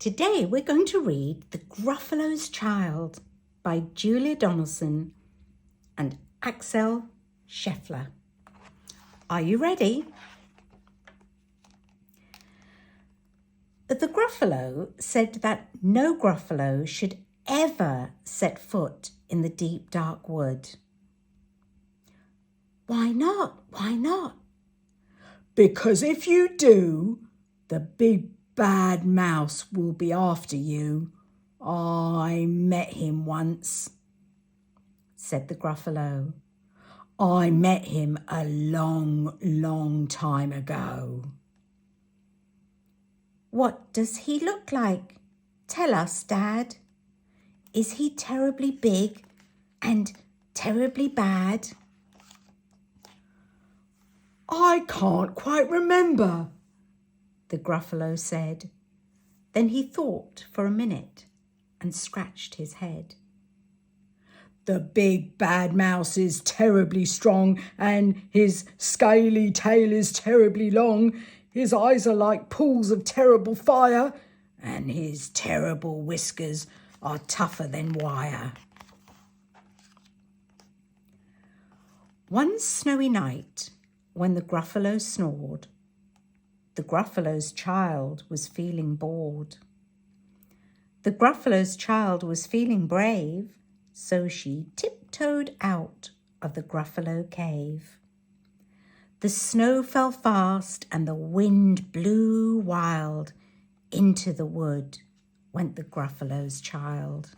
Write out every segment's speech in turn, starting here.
Today we're going to read The Gruffalo'S Child by Julia Donaldson and Axel Scheffler. Are you ready? The Gruffalo said that no Gruffalo should ever set foot in the deep dark wood. Why not? Why not? Because if you do, the big bad mouse will be after you. I met him once, said the Gruffalo. I met him a long, long time ago. What does he look like? Tell us, Dad. Is he terribly big and terribly bad? I can't quite remember, the Gruffalo said. Then he thought for a minute and scratched his head. The big bad mouse is terribly strong and his scaly tail is terribly long. His eyes are like pools of terrible fire and his terrible whiskers are tougher than wire. One snowy night, when the Gruffalo snored, the Gruffalo's child was feeling bored. The Gruffalo's child was feeling brave, so she tiptoed out of the Gruffalo cave. The snow fell fast and the wind blew wild. Into the wood went the Gruffalo's child.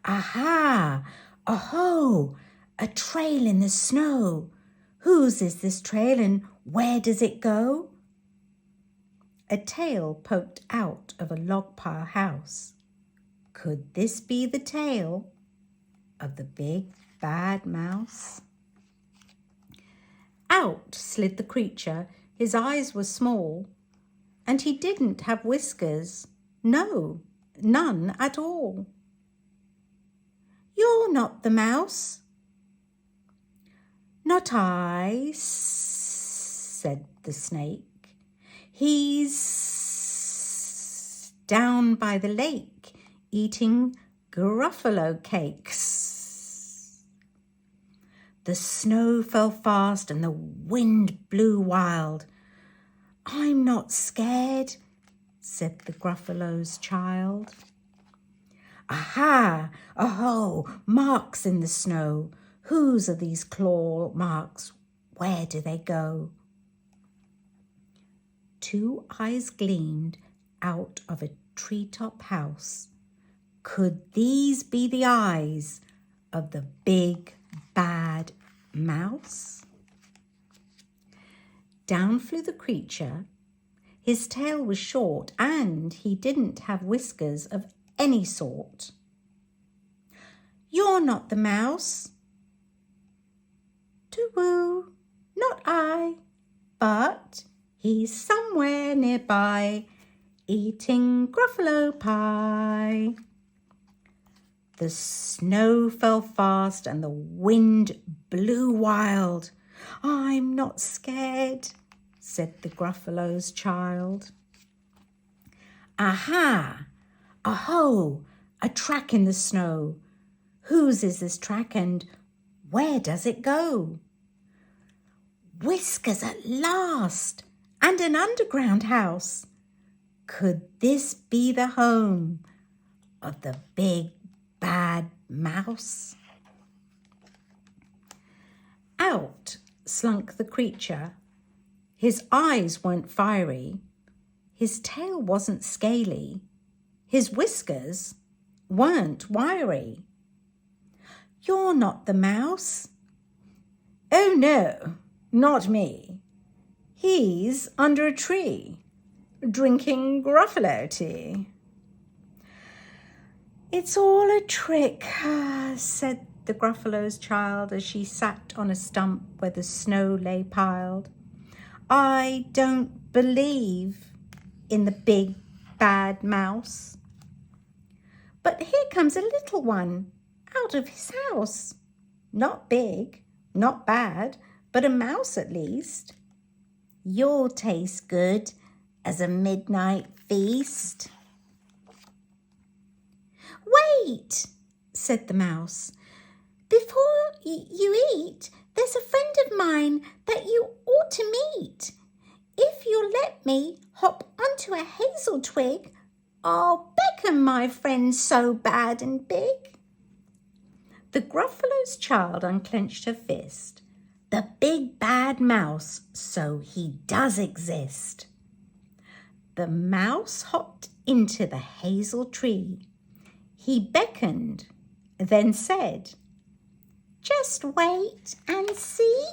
Aha! Aho! A trail in the snow. Whose is this trail and where does it go? A tail poked out of a log pile house. Could this be the tail of the big bad mouse? Out slid the creature. His eyes were small, and he didn't have whiskers. No, none at all. You're not the mouse. Not I, said the snake. He's down by the lake eating Gruffalo cakes. The snow fell fast and the wind blew wild. I'm not scared, said the Gruffalo's child. Aha! Aho! Marks in the snow. Whose are these claw marks? Where do they go? Two eyes gleamed out of a treetop house. Could these be the eyes of the big bad mouse? Down flew the creature. His tail was short and he didn't have whiskers of any sort. You're not the mouse. Too-woo, not I, but he's somewhere nearby, eating Gruffalo pie. The snow fell fast and the wind blew wild. I'm not scared, said the Gruffalo's child. Aha! Aho! A track in the snow. Whose is this track and where does it go? Whiskers at last, and an underground house. Could this be the home of the big bad mouse? Out slunk the creature. His eyes weren't fiery. His tail wasn't scaly. His whiskers weren't wiry. You're not the mouse. Oh no, not me. He's under a tree, drinking Gruffalo tea. It's all a trick, said the Gruffalo's child as she sat on a stump where the snow lay piled. I don't believe in the big bad mouse. But here comes a little one out of his house. Not big, not bad, but a mouse at least. You'll taste good as a midnight feast. Wait, said the mouse. Before you eat, there's a friend of mine that you ought to meet. If you'll let me hop onto a hazel twig, I'll beckon my friend so bad and big. The Gruffalo's child unclenched her fist. The big bad mouse, so he does exist. The mouse hopped into the hazel tree. He beckoned, then said, "Just wait and see."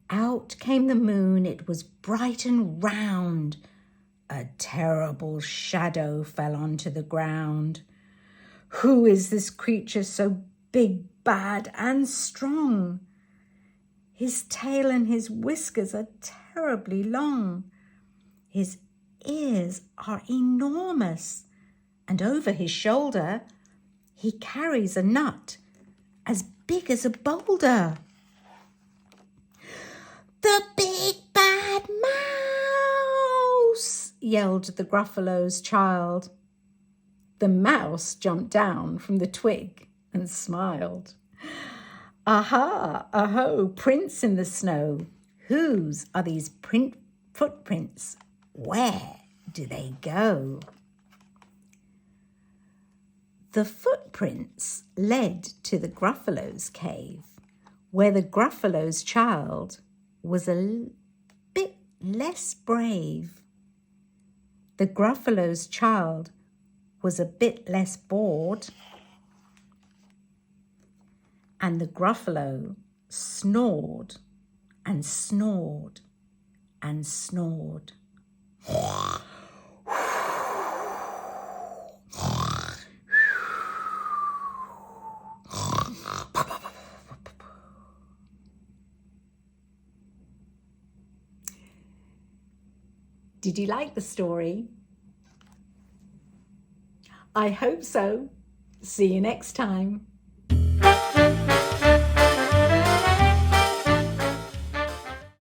Out came the moon. It was bright and round. A terrible shadow fell onto the ground. Who is this creature so big, bad and strong? His tail and his whiskers are terribly long. His ears are enormous, and over his shoulder he carries a nut as big as a boulder. "The big bad mouse!" yelled the Gruffalo's child. The mouse jumped down from the twig and smiled. "Aha, aho, prints in the snow. Whose are these footprints? Where do they go?" The footprints led to the Gruffalo's cave, where the Gruffalo's child was a bit less brave. The Gruffalo's child was a bit less bored. And the Gruffalo snored and snored and snored. Did you like the story? I hope so. See you next time.